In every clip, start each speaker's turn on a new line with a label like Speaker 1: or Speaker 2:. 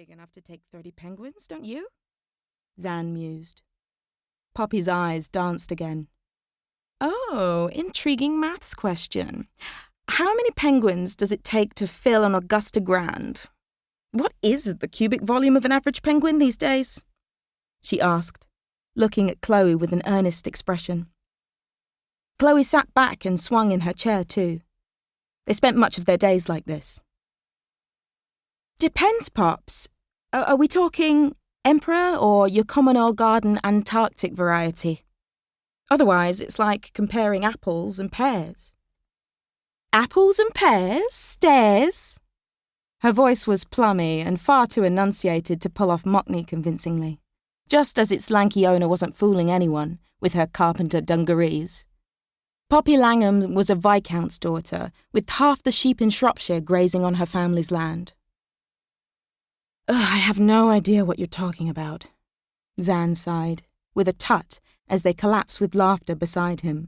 Speaker 1: big enough to take 30 penguins, don't you? Zan mused. Poppy's eyes danced again. Oh, intriguing maths question. How many penguins does it take to fill an Augusta Grand? What is the cubic volume of an average penguin these days? She asked, looking at Chloe with an earnest expression. Chloe sat back and swung in her chair too. They spent much of their days like this. Depends, Pops. Are we talking Emperor or your common old garden Antarctic variety? Otherwise, it's like comparing apples and pears. Apples and pears? Stairs? Her voice was plummy and far too enunciated to pull off Mockney convincingly, just as its lanky owner wasn't fooling anyone with her carpenter dungarees. Poppy Langham was a viscount's daughter, with half the sheep in Shropshire grazing on her family's land. I have no idea what you're talking about, Zan sighed, with a tut as they collapsed with laughter beside him.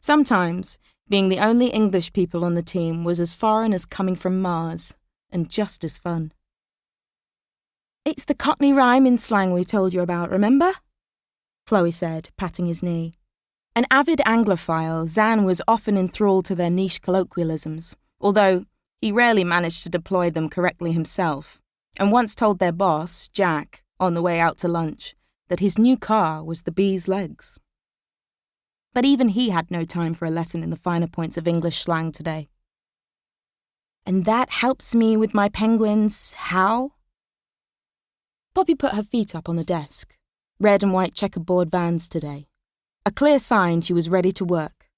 Speaker 1: Sometimes, being the only English people on the team was as foreign as coming from Mars, and just as fun. It's the Cockney rhyme in slang we told you about, remember? Chloe said, patting his knee. An avid Anglophile, Zan was often enthralled to their niche colloquialisms, although he rarely managed to deploy them correctly himself, and once told their boss, Jack, on the way out to lunch, that his new car was the bee's legs. But even he had no time for a lesson in the finer points of English slang today. And that helps me with my penguins, how? Poppy put her feet up on the desk. Red and white checkerboard Vans today. A clear sign she was ready to work.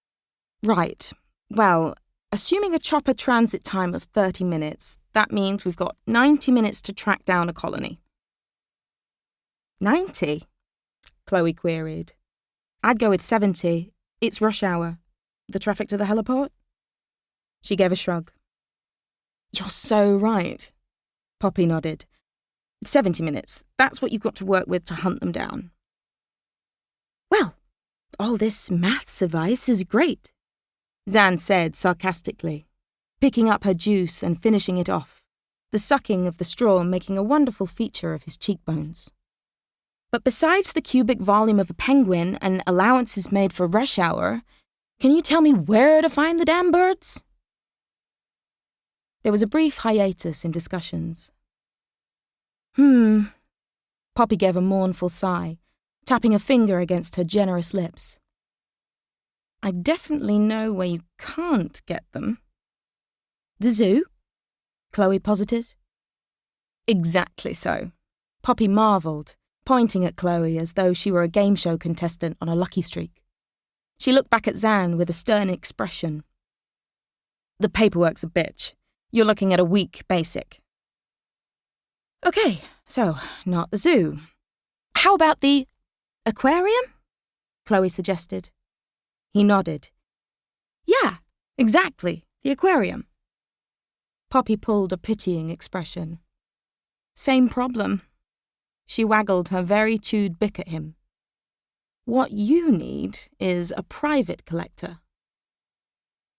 Speaker 1: Right, well, assuming a chopper transit time of 30 minutes, that means we've got 90 minutes to track down a colony. 90? Chloe queried. I'd go with 70. It's rush hour. The traffic to the heliport? She gave a shrug. You're so right. Poppy nodded. 70 minutes. That's what you've got to work with to hunt them down. Well, all this maths advice is great, Zan said sarcastically, picking up her juice and finishing it off, the sucking of the straw making a wonderful feature of his cheekbones. But besides the cubic volume of a penguin and allowances made for rush hour, can you tell me where to find the damn birds? There was a brief hiatus in discussions. Poppy gave a mournful sigh, tapping a finger against her generous lips. I definitely know where you can't get them. The zoo? Chloe posited. Exactly so. Poppy marvelled, pointing at Chloe as though she were a game show contestant on a lucky streak. She looked back at Zan with a stern expression. The paperwork's a bitch. You're looking at a weak basic. Okay, so not the zoo. How about the aquarium? Chloe suggested. He nodded. Yeah, exactly, the aquarium. Poppy pulled a pitying expression. Same problem. She waggled her very chewed bick at him. What you need is a private collector.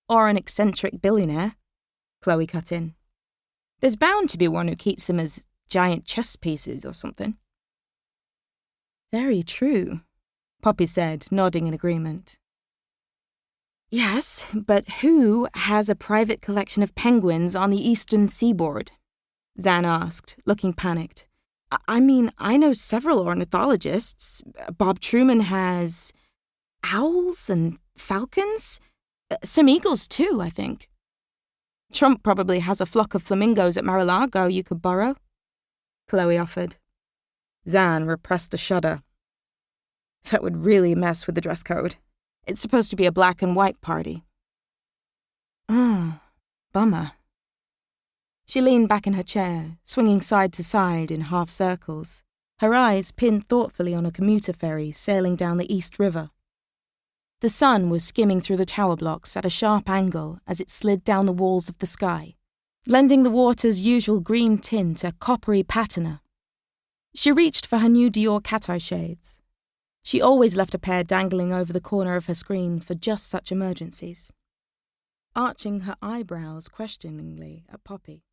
Speaker 1: Or an eccentric billionaire, Chloe cut in. There's bound to be one who keeps them as giant chess pieces or something. Very true, Poppy said, nodding in agreement. Yes, but who has a private collection of penguins on the eastern seaboard? Zan asked, looking panicked. I mean, I know several ornithologists. Bob Truman has owls and falcons. Some eagles too, I think. Trump probably has a flock of flamingos at Mar-a-Lago you could borrow, Chloe offered. Zan repressed a shudder. That would really mess with the dress code. It's supposed to be a black and white party. Bummer. She leaned back in her chair, swinging side to side in half circles, her eyes pinned thoughtfully on a commuter ferry sailing down the East River. The sun was skimming through the tower blocks at a sharp angle as it slid down the walls of the sky, lending the water's usual green tint a coppery patina. She reached for her new Dior cat-eye shades. She always left a pair dangling over the corner of her screen for just such emergencies. Arching her eyebrows questioningly at Poppy.